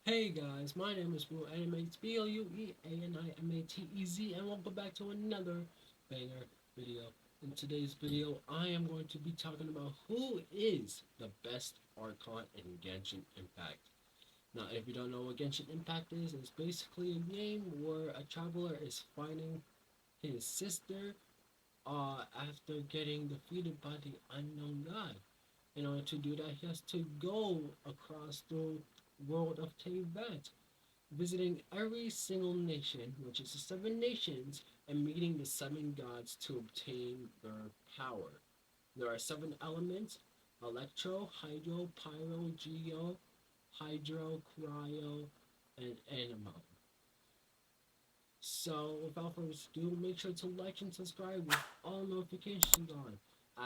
Hey guys, my name is Blue Animates, BLUEANIMATEZ, and welcome back to another banger video. In today's video, I am going to be talking about who is the best Archon in Genshin Impact. Now, if you don't know what Genshin Impact is, it's basically a game where a traveler is fighting his sister after getting defeated by the unknown god. In order to do that, he has to go across the world of Teyvat, visiting every single nation, which is the seven nations, and meeting the seven gods to obtain their power. There are seven elements: electro, hydro, pyro, geo, hydro, cryo, and animo. So, without further ado, make sure to like and subscribe with all notifications on,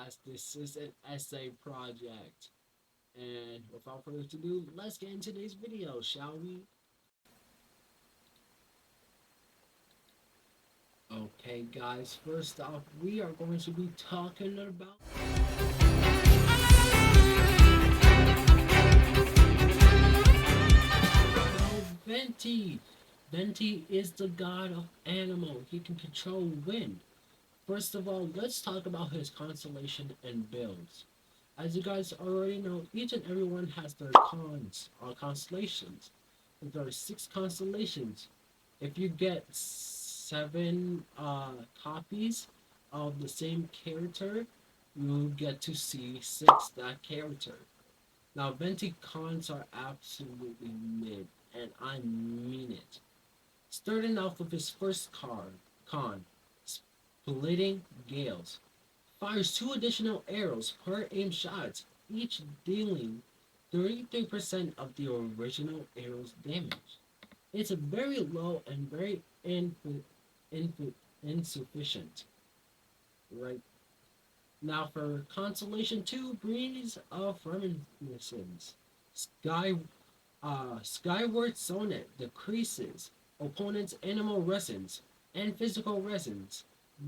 as this is an essay project. And without further ado, let's get into today's video, shall we? Okay, guys, first off, we are going to be talking about Venti. Venti is the god of animal. He can control wind. First of all, let's talk about his constellation and builds. As you guys already know, each and everyone has their cons or constellations. There are six constellations. If you get seven copies of the same character, you get to see six that character. Now, Venti cons are absolutely mid, and I mean it. Starting off with his first con, splitting gales. Fires two additional arrows per aim shot, each dealing 33% of the original arrow's damage. It's very low and very insufficient. Right now, for consolation 2, Breeze of Reminiscence. Sky, Skyward Sonnet decreases opponent's animal resins and physical resins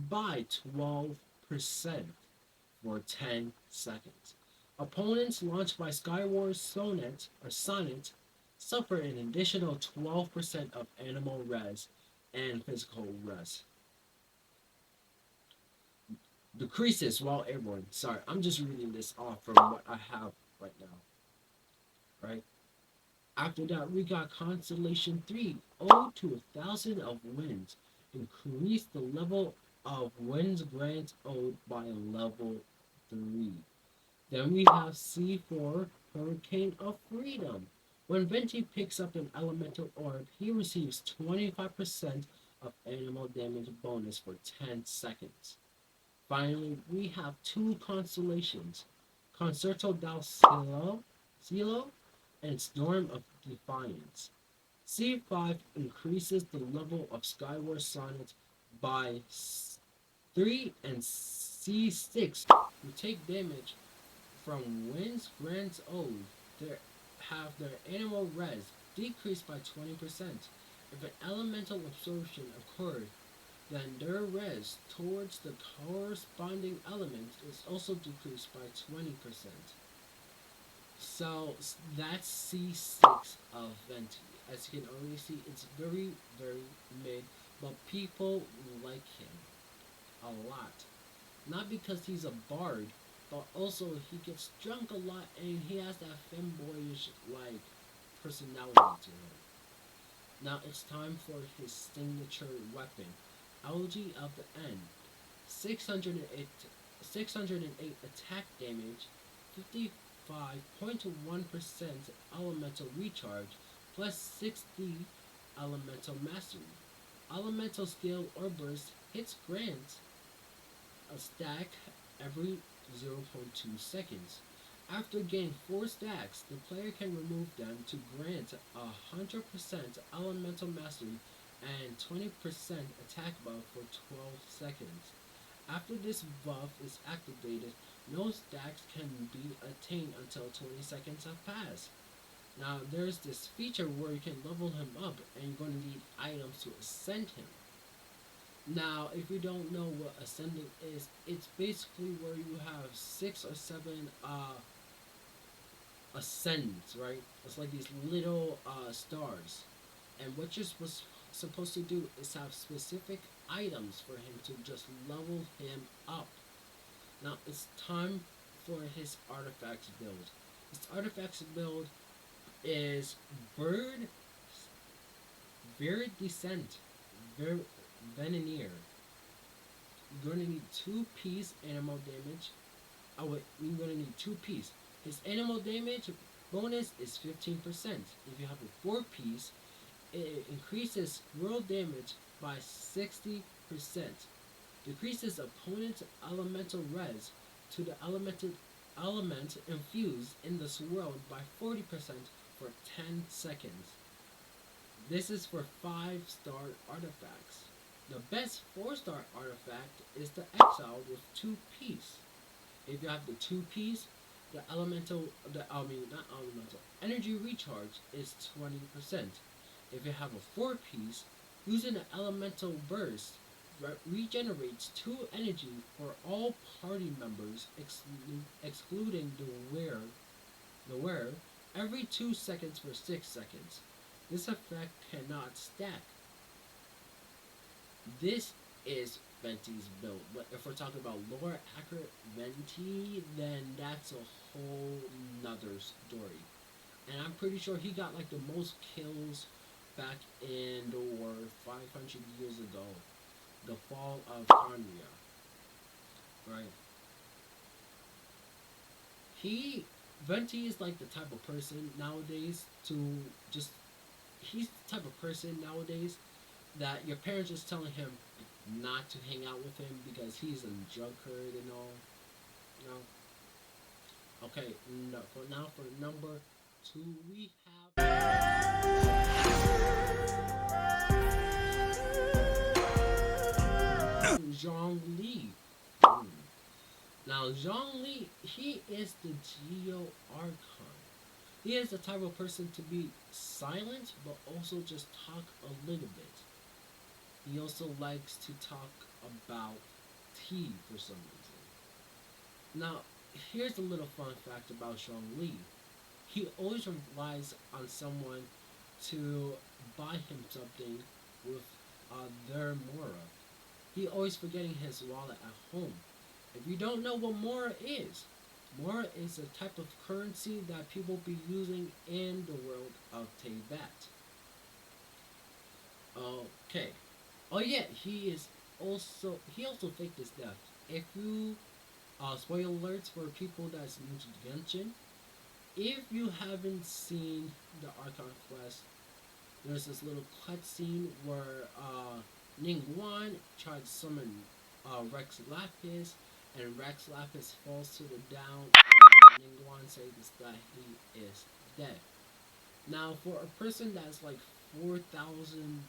by 12% for 10 seconds. Opponents launched by Skyward Sonnet suffer an additional 12% of animal res and physical res. Decreases while airborne. Sorry, I'm just reading this off from what I have right now. Right? After that, we got Constellation 3, Ode to 1,000 of Winds. Increase the level of Winds Grant Ode by level 3. Then we have C4, Hurricane of Freedom. When Venti picks up an elemental orb, he receives 25% of animal damage bonus for 10 seconds. Finally, we have two constellations, Concerto dal Cielo and Storm of Defiance. C5 increases the level of Skyward Sonnet by 3, and C6 will take damage from Winds Grants Ode. They have their animal res decreased by 20%. If an elemental absorption occurred, then their res towards the corresponding element is also decreased by 20%. So that's C6 of Venti. As you can already see, it's very, very mid, but people like him a lot. Not because he's a bard, but also he gets drunk a lot and he has that femboyish like personality to him. Now it's time for his signature weapon, Algae of the End. 608, 608 attack damage, 55.1% elemental recharge, plus 60 elemental mastery. Elemental skill or burst hits grant a stack every 0.2 seconds. After getting 4 stacks, the player can remove them to grant 100% elemental mastery and 20% attack buff for 12 seconds. After this buff is activated, no stacks can be attained until 20 seconds have passed. Now there's this feature where you can level him up and you're going to need items to ascend him. Now, if you don't know what ascending is, it's basically where you have 6 or 7 ascends, right? It's like these little stars. And what you're supposed to do is have specific items for him to just level him up. Now it's time for his artifacts build. His artifacts build is Bird, Varied Descent, Veneneer. You're gonna need 2 piece animal damage. Oh wait, you're gonna need 2 piece. His animal damage bonus is 15%. If you have a 4 piece, it increases world damage by 60%. Decreases opponent's elemental res to the elemental element infused in this world by 40% for 10 seconds. This is for 5-star artifacts. The best 4-star artifact is the Exile with 2 piece. If you have the 2 piece, the elemental, the I mean not elemental, energy recharge is 20%. If you have a 4 piece, using an elemental burst regenerates 2 energy for all party members, excluding the wearer, every 2 seconds for 6 seconds. This effect cannot stack. This is Venti's build. But if we're talking about lore accurate Venti, then that's a whole nother story. And I'm pretty sure he got like the most kills back in the war 500 years ago. The fall of Conria. Right? He Venti is like the type of person nowadays to just he's the type of person nowadays that your parents just telling him not to hang out with him because he's a drunkard and all. You know. Okay, no, for now for number 2 we have Zhongli. Hmm. Now Zhongli, he is the Geo Archon. He is the type of person to be silent but also just talk a little bit. He also likes to talk about tea for some reason. Now, here's a little fun fact about Zhongli. He always relies on someone to buy him something with their Mora. He always forgetting his wallet at home. If you don't know what Mora is a type of currency that people be using in the world of Teyvat. Okay. Oh yeah, he also faked his death. If you spoiler alerts for people that's new to Genshin, if you haven't seen the Archon quest, there's this little cutscene where Ningguang tried to summon Rex Lapis, and Rex Lapis falls to the down, and Ningguang says that he is dead. Now, for a person that's like 4,000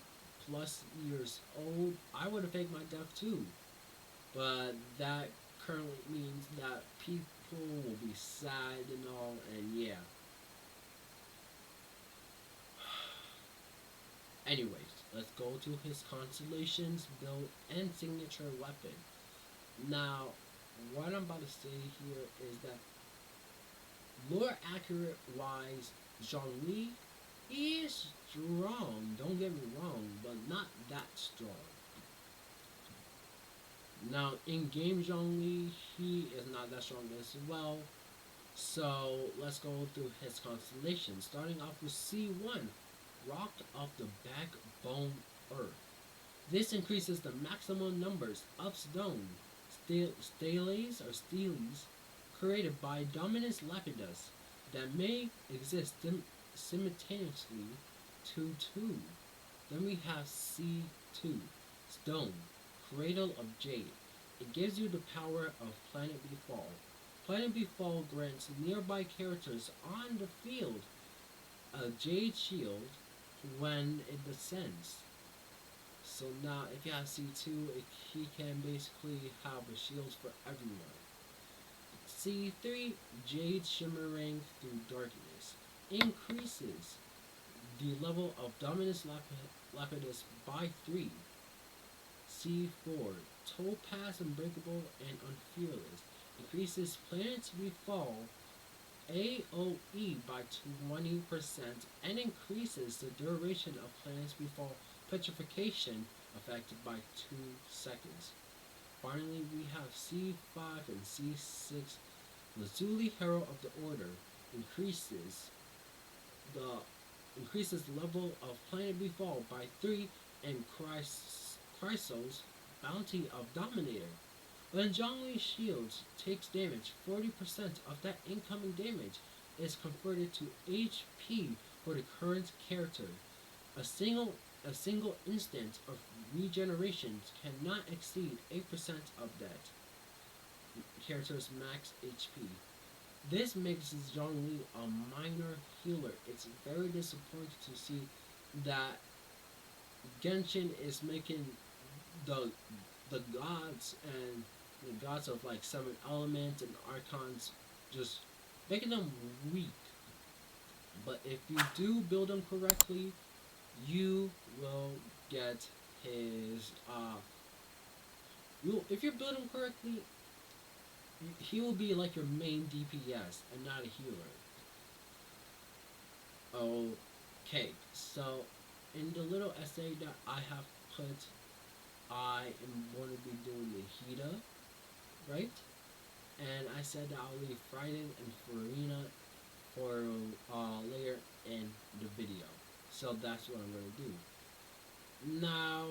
plus years old, I would have faked my death too. But that currently means that people will be sad and all, and yeah. Anyways, let's go to his constellations, build, and signature weapon. Now, what I'm about to say here is that lore accurate wise, Zhongli is strong. Don't get me wrong, but not that strong. Now, in game Zhongli, he is not that strong as well. So let's go through his constellation. Starting off with C1, Rock of the Backbone Earth. This increases the maximum numbers of stone steles created by Dominus Lapidus that may exist simultaneously to 2. Then we have C2, Stone, Cradle of Jade. It gives you the power of Planet Befall. Planet Befall grants nearby characters on the field a Jade Shield when it descends. So now, if you have C2, he can basically have a shield for everyone. C3, Jade Shimmering Through Darkness. Increases the level of Dominus Lapidus by 3. C4, Topaz Unbreakable and Unfearless. Increases planets befall AoE by 20% and increases the duration of Planets Befall petrification affected by 2 seconds. Finally, we have C5 and C6. Lazuli, Hero of the Order, increases the level of Planet Befall by 3 and Chrysos, Bounty of Dominator. When Zhongli shields takes damage, 40% of that incoming damage is converted to HP for the current character. A single a single instance of regeneration cannot exceed 8% of that character's max HP. This makes Zhongli a minor healer. It's very disappointing to see that Genshin is making the gods and the gods of like seven elements and archons just making them weak. But if you do build them correctly, you will get his you if you build him correctly, he will be like your main DPS and not a healer. Okay, so in the little essay that I have put, I am going to be doing Nahida, right? And I said that I'll leave Raiden and Furina for later in the video. So that's what I'm going to do. Now,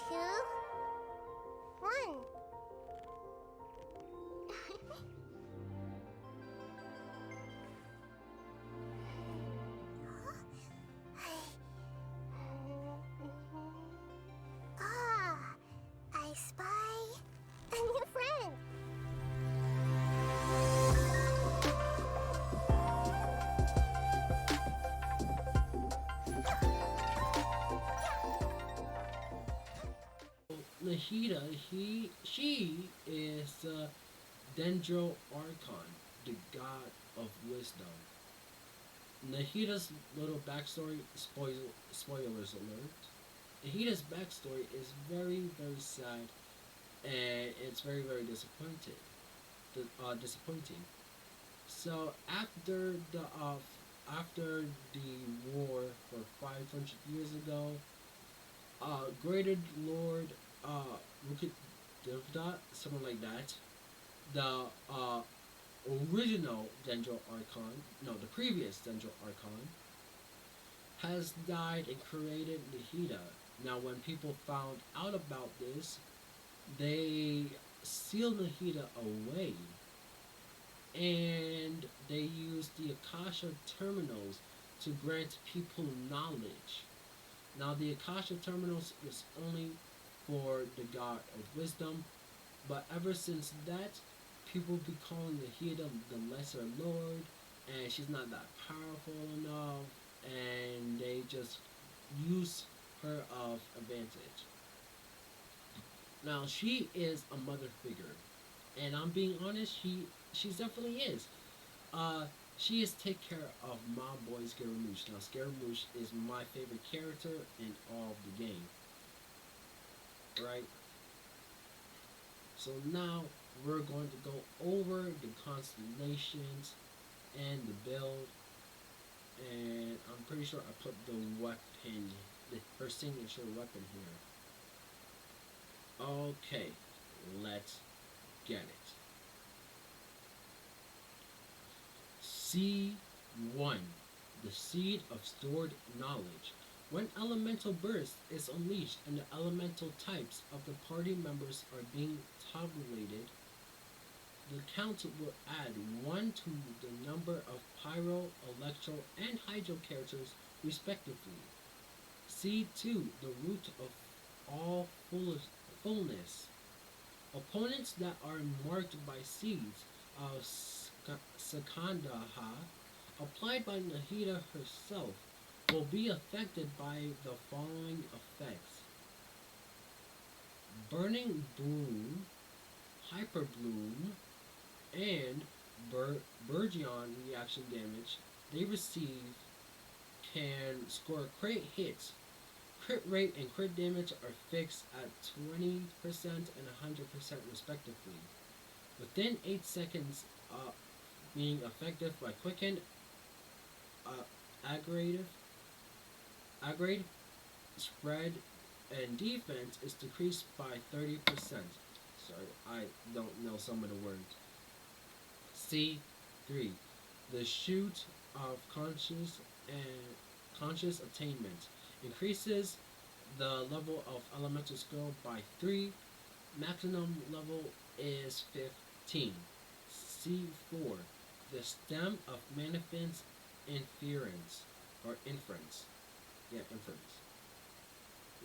3, 2, 1. Ah, I spy a new friend. Nahida, she is Dendro Archon, the god of wisdom. Nahida's little backstory, spoilers alert. Nahida's backstory is very, very sad, and it's very, very disappointing. So after the war for 500 years ago, Graded Lord Rukadevda, something like that, the original Dendro Archon, no, the previous Dendro Archon, has died and created Nahida. Now, when people found out about this, they sealed Nahida away and they used the Akasha terminals to grant people knowledge. Now, the Akasha terminals is only for the god of wisdom, but ever since that, people be calling Nahida the lesser lord, and she's not that powerful enough, and they just use her of advantage. Now, she is a mother figure, and I'm being honest, she definitely is. She is take care of my boy Scaramouche. Now, Scaramouche is my favorite character in all of the game, right? So now we're going to go over the constellations and the build, and I'm pretty sure I put the weapon, her signature weapon here. Okay, let's get it. C1, the Seed of Stored Knowledge. When elemental burst is unleashed and the elemental types of the party members are being tabulated, the count will add 1 to the number of Pyro, Electro, and Hydro characters respectively. C2, the root of all fullness. Opponents that are marked by seeds of Sakandaha, applied by Nahida herself, will be affected by the following effects: Burning Bloom, Hyper Bloom, and Burgeon reaction damage they receive can score crit hits. Crit rate and crit damage are fixed at 20% and 100% respectively. Within 8 seconds being effective by quicken, uh, aggravative, aggrade, spread, and defense is decreased by 30%. Sorry, I don't know some of the words. C3. The shoot of conscious attainment increases the level of elemental skill by 3. Maximum level is 15. C4. The stem of manifest inference or inference. Yeah, inference.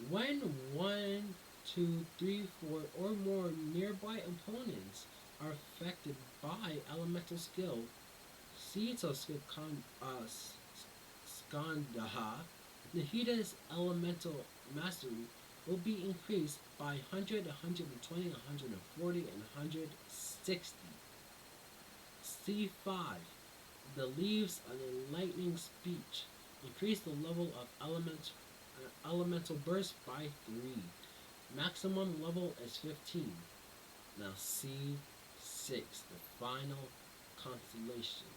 When one, two, three, four, or more nearby opponents are affected by elemental skill, seeds of Skandaha, Nahida's elemental mastery will be increased by 100, 120, 140, and 160. C5. The leaves of the lightning speech increase the level of elemental burst by 3. Maximum level is 15. Now C6, the final constellation.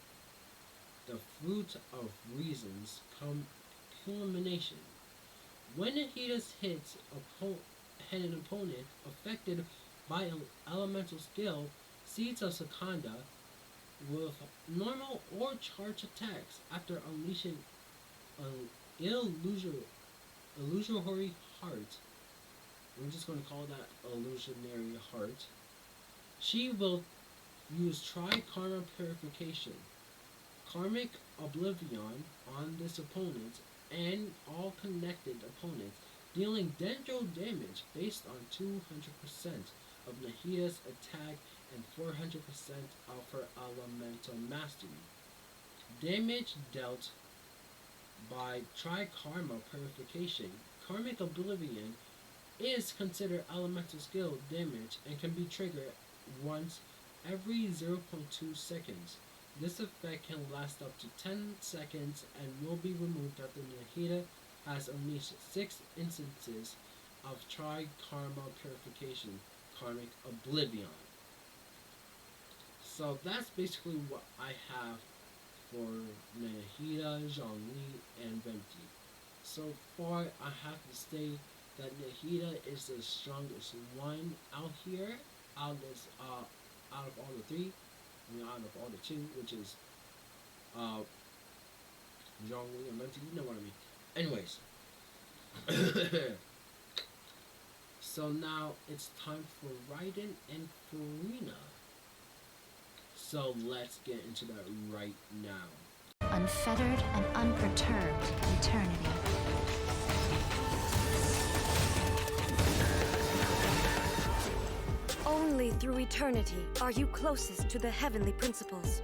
The fruit of reason's culmination. When it hits an opponent affected by an elemental skill, seeds of Sakanda with normal or charge attacks after unleashing an illusory heart. I'm just going to call that illusionary heart. She will use Tri-Karma Purification, Karmic Oblivion on this opponent and all connected opponents, dealing dendro damage based on 200% of Nahida's attack and 400% of her elemental mastery. Damage dealt by Tri-Karma Purification, Karmic Oblivion is considered elemental skill damage and can be triggered once every 0.2 seconds. This effect can last up to 10 seconds and will be removed after Nahida has unleashed 6 instances of Tri-Karma Purification, Karmic Oblivion. So that's basically what I have for Nahida, Zhongli, and Venti. So far, I have to say that Nahida is the strongest one out here, out of this, out of all the three. I mean, out of all the two, which is uh, Zhongli and Venti. You know what I mean. Anyways, so now it's time for Raiden and Furina. So let's get into that right now. Unfettered and unperturbed eternity. Only through eternity are you closest to the heavenly principles.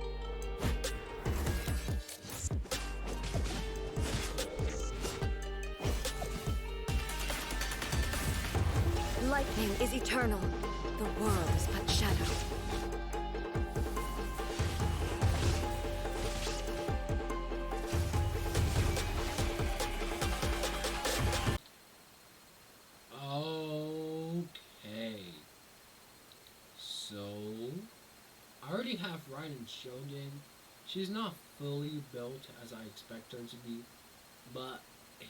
Lightning is eternal. The world is but shadow. Okay. So, I already have Raiden Shougn. She's not fully built as I expect her to be, but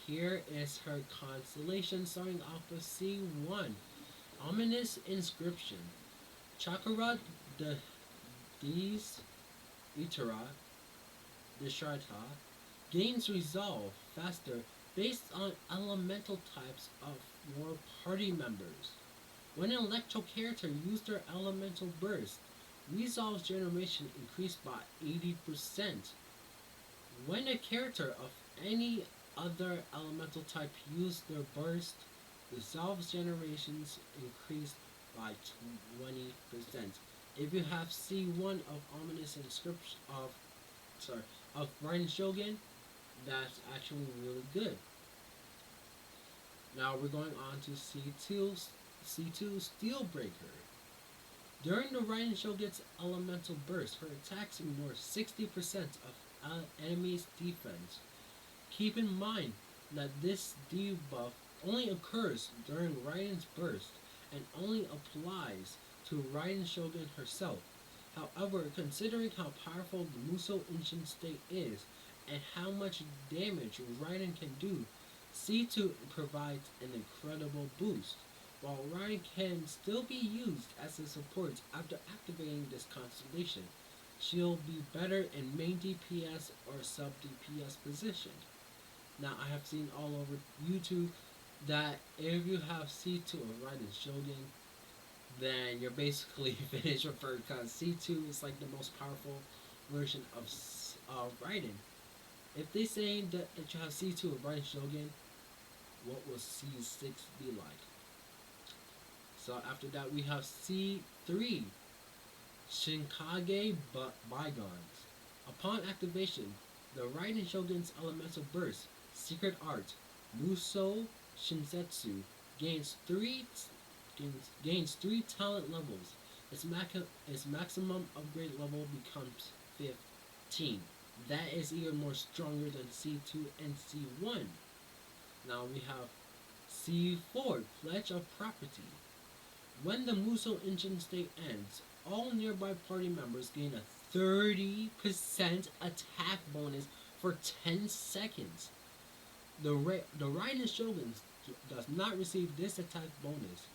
here is her constellation starting off with C1. Ominous Inscription. Chakra de Des Itera Desharta gains resolve faster based on elemental types of your party members. When an electro character used their elemental burst, resolve generation increased by 80%. When a character of any other elemental type used their burst, resolve generations increased by 20%. If you have C1 of Ominous Inscription of Raiden Shougn, that's actually really good. Now we're going on to C2 Steelbreaker. During the Raiden Shogun's elemental burst, her attacks ignore 60% of enemy's defense. Keep in mind that this debuff only occurs during Raiden's burst and only applies to Raiden Shougn herself. However, considering how powerful the Musou Ancient State is and how much damage Raiden can do, C2 provides an incredible boost. While Raiden can still be used as a support after activating this constellation, she'll be better in main DPS or sub DPS position. Now I have seen all over YouTube that if you have C2 of Raiden Shogun, then you're basically finished with her because C2 is like the most powerful version of Raiden. If they say that you have C2 of Raiden Shogun, what will C6 be like? So after that we have C3, Shinkage Bygones. Upon activation, the Raiden Shogun's elemental burst, secret art, Musou Shinsetsu, gains three talent levels. Its maximum upgrade level becomes 15. That is even more stronger than C2 and C1. Now we have C4, Pledge of Property. When the Musou Engine state ends, all nearby party members gain a 30% attack bonus for 10 seconds. The Raiden Shogun does not receive this attack bonus.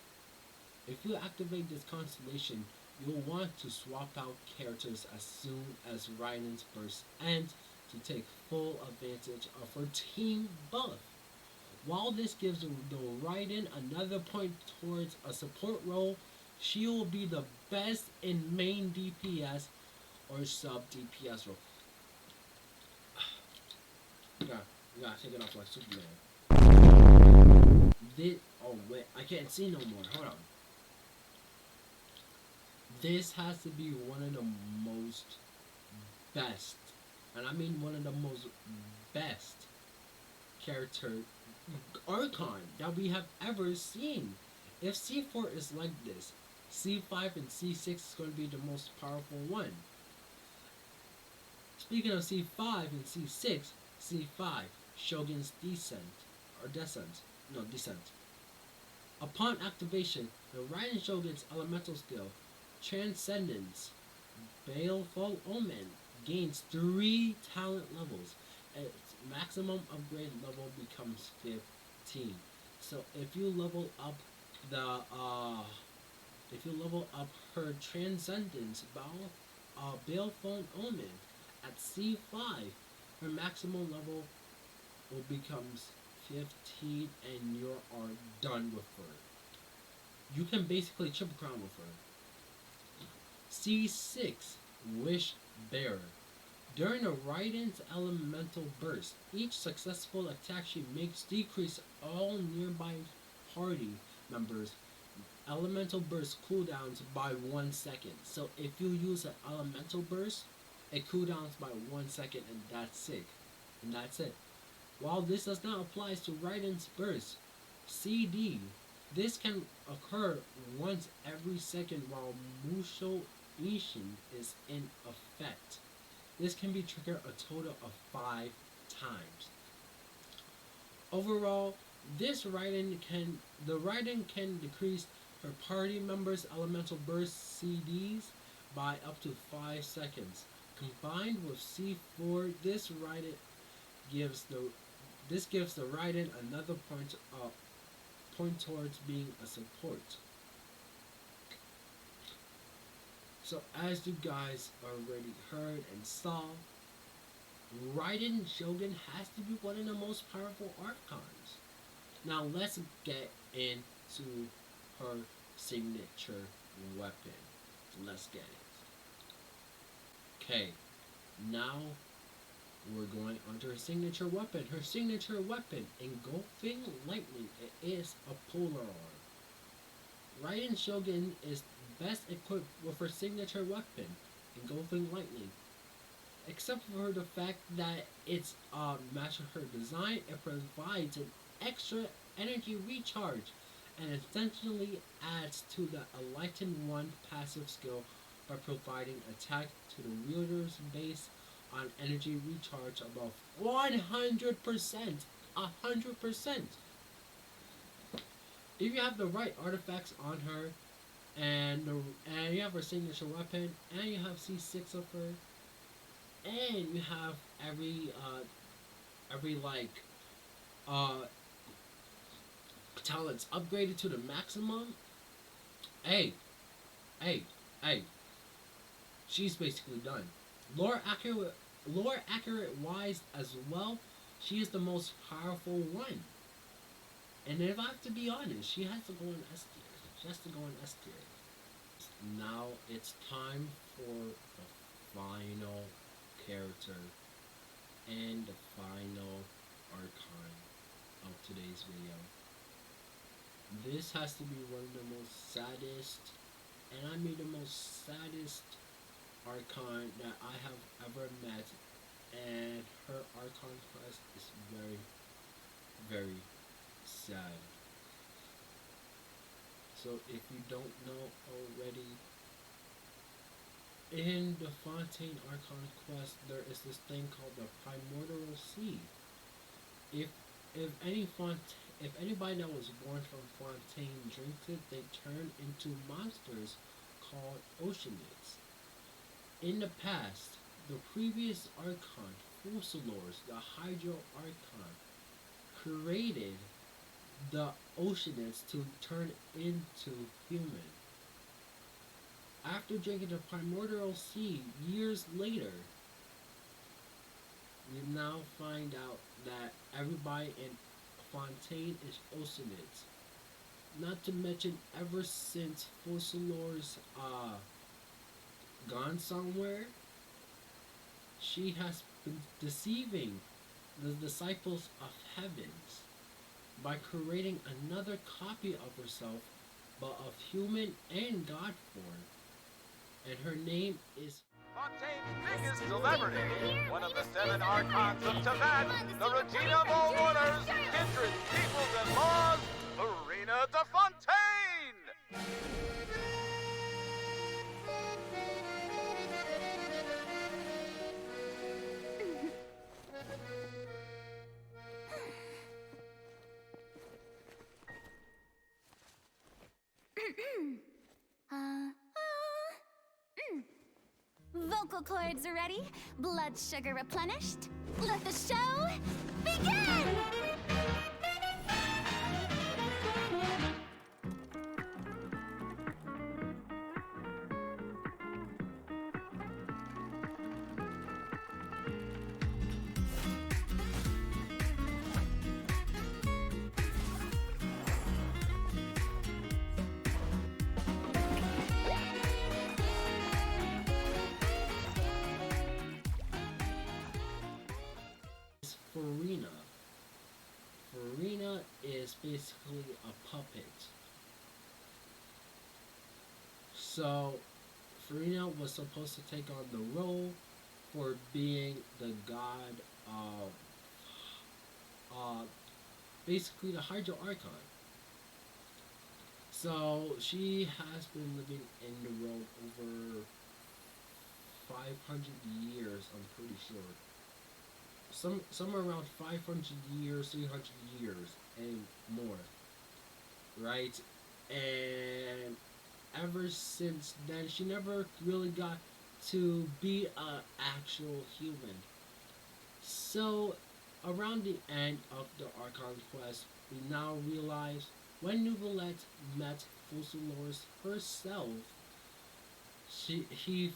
If you activate this constellation, you'll want to swap out characters as soon as Raiden's burst ends to take full advantage of her team buff. While this gives the Raiden another point towards a support role, she will be the best in main DPS or sub DPS role. You gotta take it off like Superman. Oh wait, I can't see no more. Hold on. This has to be one of the most best, and I mean one of the most best character Archon that we have ever seen. If C4 is like this, C5 and C6 is going to be the most powerful one. Speaking of C5 and C6, C5, Shogun's Descent. Upon activation, the Raiden Shogun's elemental skill, Transcendence, Baleful Omen, gains 3 talent levels. Its maximum upgrade level becomes 15. So if you level up her Transcendence Baleful Omen at C5, her maximum level will becomes 15 and you are done with her. You can basically triple crown with her. C6, Wish Bearer. During a Raiden's elemental burst, each successful attack she makes decrease all nearby party members' elemental burst cooldowns by 1 second. So if you use an elemental burst, it cooldowns by 1 second and that's it. While this does not apply to Raiden's burst, CD, this can occur once every second while Musou Ishin is in effect. This can be triggered a total of 5 times. Overall, the Raiden can decrease her party members' elemental burst CDs by up to 5 seconds. Combined with C4, this gives the Raiden another point towards being a support. So as you guys already heard and saw, Raiden Shogun has to be one of the most powerful Archons. Now let's get into her signature weapon. Let's get it. Okay, now we're going on to her signature weapon. Her signature weapon, Engulfing Lightning, it is a polar arm. Raiden Shogun is best equipped with her signature weapon, Engulfing Lightning. Except for the fact that it's matched with her design, it provides an extra energy recharge and essentially adds to the Enlighten 1 passive skill by providing attack to the wielder's base on energy recharge above 100%. 100%. If you have the right artifacts on her, and you have her signature weapon, and you have C6 of her, and you have every like uh talents upgraded to the maximum. Hey, hey, hey, she's basically done. Lore accurate wise as well, she is the most powerful one. And if I have to be honest, she has to go in S tier. She has to go in S tier. Now it's time for the final character and the final archon of today's video. This has to be one of the most saddest, and I mean the most saddest archon that I have ever met, and her archon quest is very, very sad. So if you don't know already, in the Fontaine Archon quest, there is this thing called the Primordial Sea. If if any if anybody that was born from Fontaine drinks it, they turn into monsters called Oceanids. In the past, the previous Archon, Fusillors, the Hydro Archon, created the Oceanids to turn into human. After drinking the Primordial Sea years later, we now find out that everybody in Fontaine is Oceanids. Not to mention, ever since Fusillors gone somewhere, she has been deceiving the disciples of heavens by creating another copy of herself, but of human and god form. And her name is Fontaine's biggest celebrity, one of the 7 archons of Tibet, the Regina of all orders, kindred, peoples, and laws, Furina de Fontaine! Vocal cords are ready, blood sugar replenished. Let the show begin! Furina. Furina is basically a puppet. So, Furina was supposed to take on the role for being the god of, basically the Hydro Archon. So, she has been living in the world over 500 years, I'm pretty sure. Somewhere around 500 years, 300 years, and more, right? And ever since then, she never really got to be an actual human. So, around the end of the Archon quest, we now realize when Nouvellette met Fusillors herself, he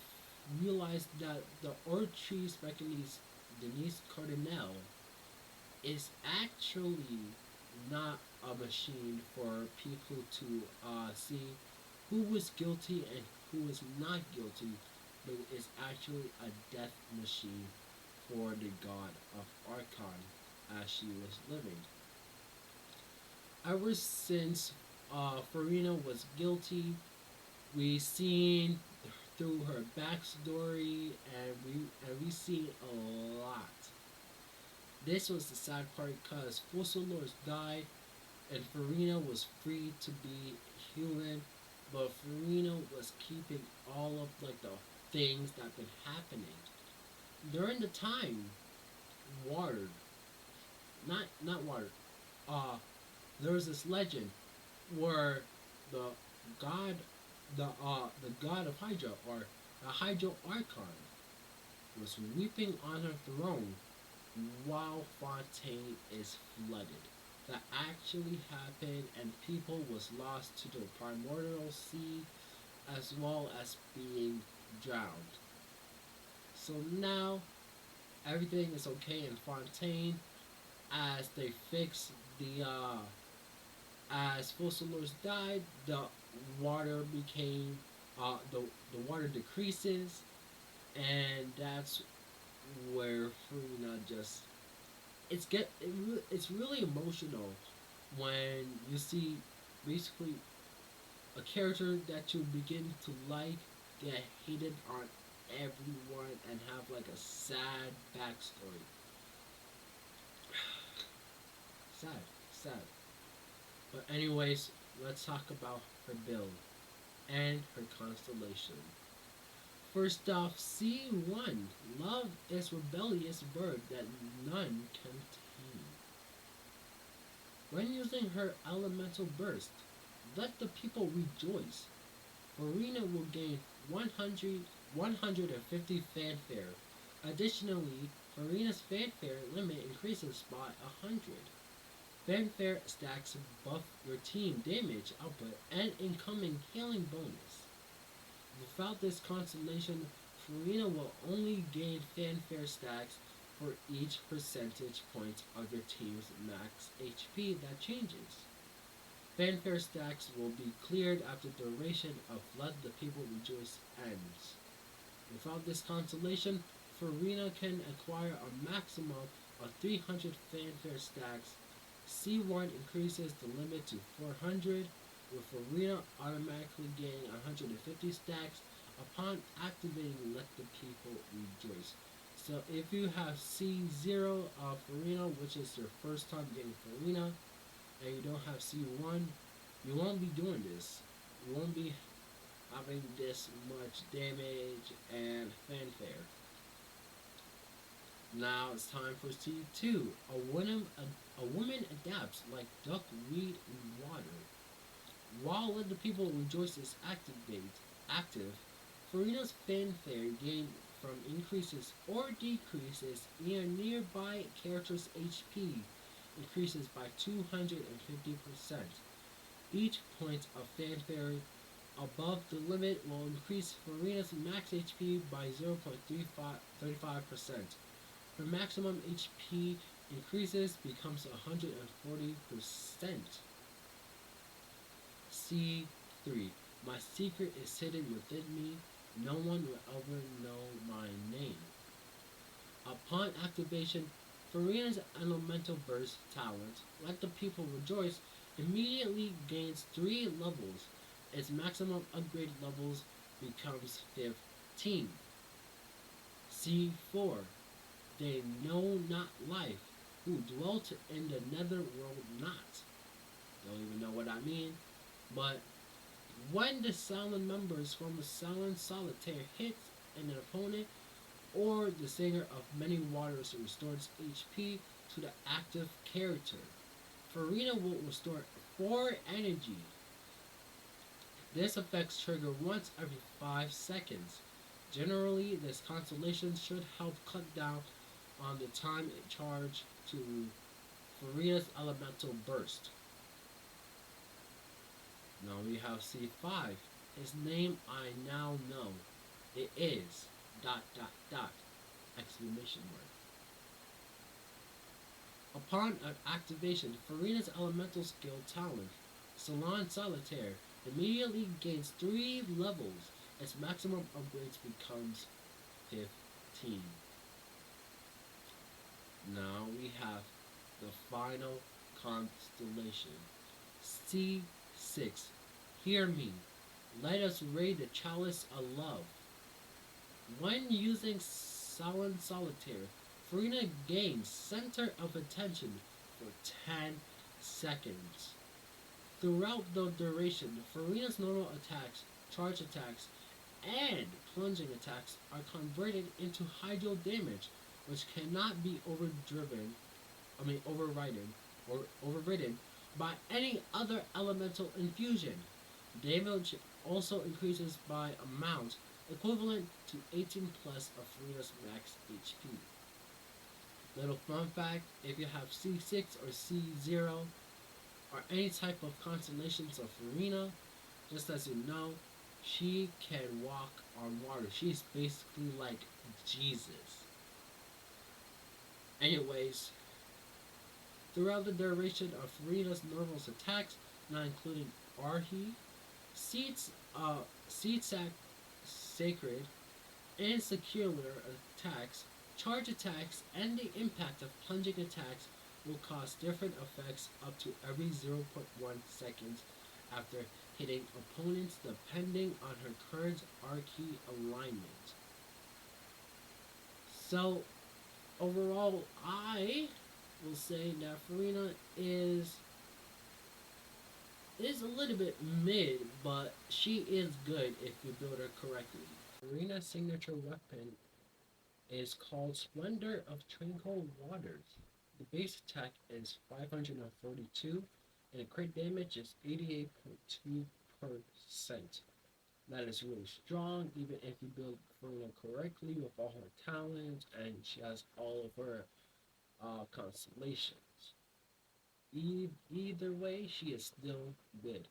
realized that the Ortree Specialist Denise Cardinal is actually not a machine for people to see who was guilty and who is not guilty, but is actually a death machine for the god of Archon as she was living. Ever since Furina was guilty, we seen through her backstory, and we seen a lot. This was the sad part because Fusillors died, and Furina was free to be human, but Furina was keeping all of like the things that been happening during the time. Water, not water. There was this legend where the god the god of Hydra, or the Hydro Archon, was weeping on her throne while Fontaine is flooded. That actually happened, and people was lost to the primordial sea as well as being drowned. So now everything is okay in Fontaine as they fix the as Fossilors died, the water became the water decreases, and that's where Furina just it's really emotional when you see basically a character that you begin to like get hated on everyone and have like a sad backstory. Sad, sad. But anyways, let's talk about her build and her constellation. First off, C1. Love is rebellious bird that none can tame. When using her elemental burst, let the people rejoice. Furina will gain 150 fanfare. Additionally, Furina's fanfare limit increases by 100. Fanfare stacks buff your team damage output and incoming healing bonus. Without this constellation, Furina will only gain fanfare stacks for each percentage point of your team's max HP that changes. Fanfare stacks will be cleared after the duration of Let the People Rejoice ends. Without this constellation, Furina can acquire a maximum of 300 fanfare stacks. C1 increases the limit to 400, with Furina automatically gaining 150 stacks upon activating Let the People Rejoice. So if you have C0 of Furina, which is your first time getting Furina, and you don't have C1, you won't be doing this. You won't be having this much damage and fanfare. Now it's time for C2. A woman adapts like duckweed in water. While Let the People Rejoice is active, Furina's fanfare gain from increases or decreases in a nearby character's HP increases by 250%. Each point of fanfare above the limit will increase Furina's max HP by 0.35%. Her maximum HP increases becomes 140%. C3. My secret is hidden within me. No one will ever know my name. Upon activation, Furina's Elemental Burst talent, Let the People Rejoice, immediately gains 3 levels. Its maximum upgrade levels becomes 15. C4. They know not life, who dwelt in the nether world not. Don't even know what I mean, but when the silent members from a silent solitaire hits an opponent, or the singer of many waters restores HP to the active character, Furina will restore 4 energy. This effects trigger once every 5 seconds. Generally, this constellation should help cut down on the time it charged to Furina's Elemental Burst. Now we have C5. His name I now know. It is ... exclamation mark. Upon activation, Furina's elemental skill talent, Salon Solitaire, immediately gains 3 levels. Its maximum upgrades becomes 15. Now we have the final constellation. C6. Hear me. Let us raid the chalice of love. When using Silent Solitaire, Furina gains center of attention for 10 seconds. Throughout the duration, Furina's normal attacks, charge attacks, and plunging attacks are converted into hydro damage, which cannot be overridden by any other elemental infusion. Damage also increases by amount equivalent to 18 plus of Furina's max HP. Little fun fact, if you have C6 or C0 or any type of constellations of Furina, just as you know, she can walk on water. She's basically like Jesus. Anyways, throughout the duration of Furina's normal attacks, not including Arhi, Seeds, Seed Sac Sacred, and Secular attacks, charge attacks, and the impact of plunging attacks will cause different effects up to every 0.1 seconds after hitting opponents depending on her current Archie alignment. So, overall, I will say that Furina is a little bit mid, but she is good if you build her correctly. Furina's signature weapon is called Splendor of Tranquil Waters. The base attack is 542 and the crit damage is 88.2%. That is really strong, even if you build Furina correctly with all her talents and she has all of her constellations. Either way, she is still good.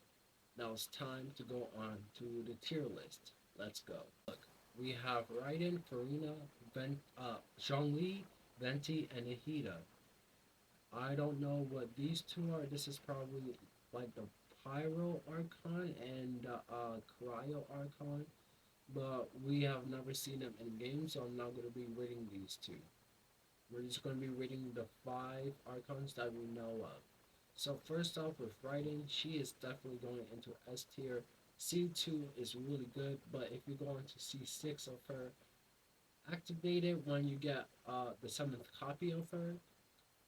Now it's time to go on to the tier list. Let's go. Look, we have Raiden, Furina, Zhongli, Venti, and Nahida. I don't know what these two are. This is probably like the Pyro Archon and Cryo Archon, but we have never seen them in game, so I'm not going to be rating these two. We're just going to be rating the 5 Archons that we know of. So first off with Raiden, she is definitely going into S tier. C2 is really good, but if you go into C6 of her, activate it when you get the 7th copy of her.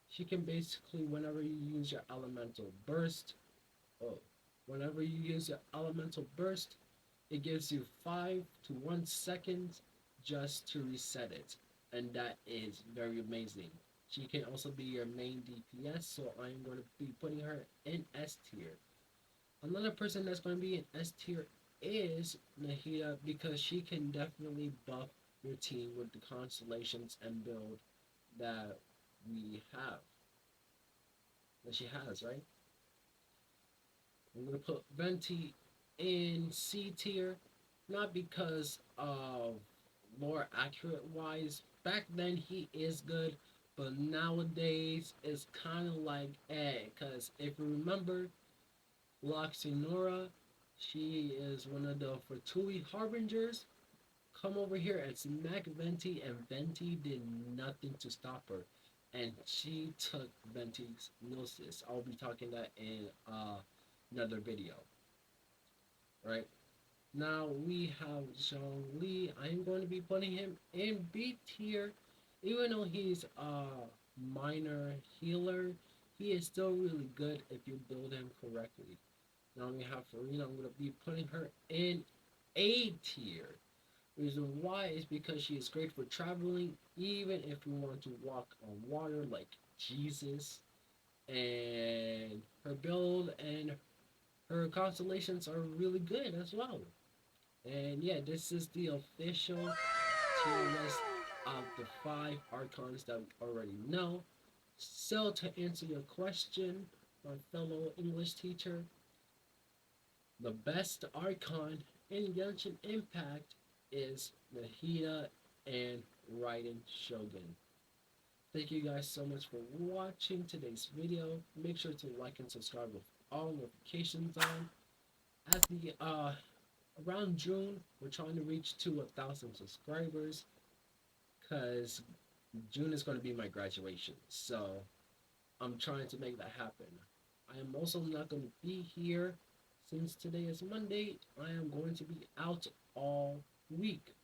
She can basically, whenever you use your elemental burst, it gives you 5 to 1 second just to reset it, and that is very amazing. She can also be your main DPS, so I'm going to be putting her in S tier. Another person that's going to be in S tier is Nahida, because she can definitely buff your team with the constellations and build that she has, right? I'm going to put Venti in C tier, not because of more accurate wise. Back then he is good, but nowadays it's kind of like because if you remember, Loxinora, she is one of the Fortui Harbingers. Come over here and smack Venti, and Venti did nothing to stop her. And she took Venti's Gnosis. I'll be talking that in another video. Right? Now we have Zhongli. I'm going to be putting him in B tier. Even though he's a minor healer, he is still really good if you build him correctly. Now we have Furina. I'm going to be putting her in A tier. Reason why is because she is great for traveling, even if you want to walk on water like Jesus. And her build and her constellations are really good as well. And yeah, this is the official tier list of the 5 Archons that we already know. So to answer your question, my fellow English teacher, the best Archon in Genshin Impact is Nahida and Raiden Shougn. Thank you guys so much for watching today's video. Make sure to like and subscribe with all notifications on. At the around June, we're trying to reach to 1,000 subscribers, because June is going to be my graduation. So I'm trying to make that happen. I am also not going to be here since today is Monday. I am going to be out all week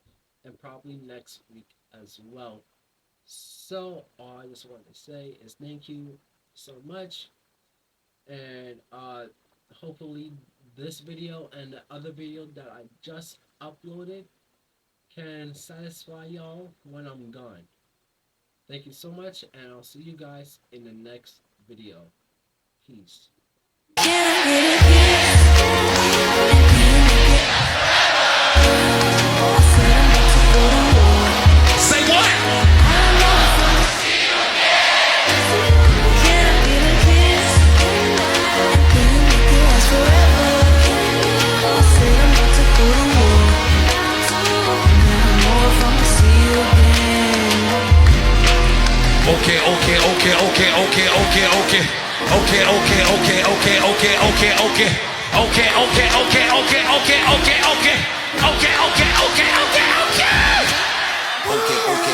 and probably next week as well. So all I just want to say is thank you so much, and hopefully this video and the other video that I just uploaded can satisfy y'all when I'm gone. Thank you so much, and I'll see you guys in the next video. Peace. Okay, okay, okay, okay, okay, okay, okay. Okay, okay, okay, okay, okay, okay, okay. Okay, okay, okay, okay, okay, okay, okay. Okay, okay, okay, okay, okay. Okay, okay.